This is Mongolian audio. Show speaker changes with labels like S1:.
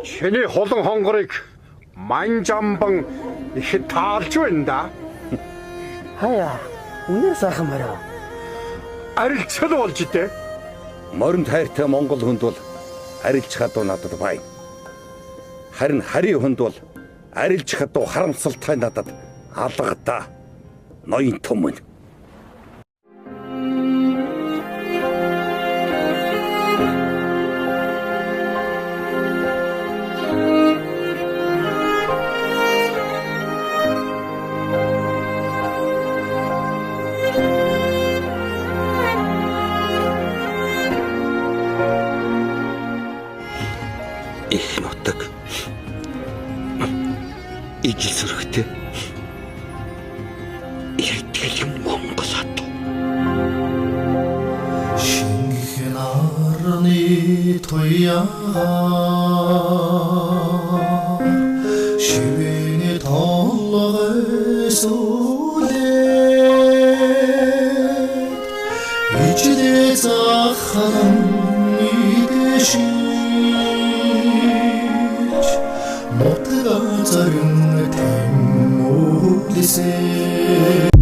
S1: Чиний хулан хонгорыг манжамбан их таалж байна да.
S2: Хаяа, үнээр сайхан барай.
S1: Арилцгал болж дээ.
S3: Морин тайртай монгол хүнд бол арилж хадуу надад бай. Харин харийн хүнд бол арилж хадуу харамсалтай надад алга да. Ноён түмэн.
S4: Их нутаг ижил сүрхтэй эртгэл Монгол хот
S5: шинхэн арны туяа шивэний толгой сүлээ ичдээ захалан идэшин Нутаг зарим тэм үлээсэ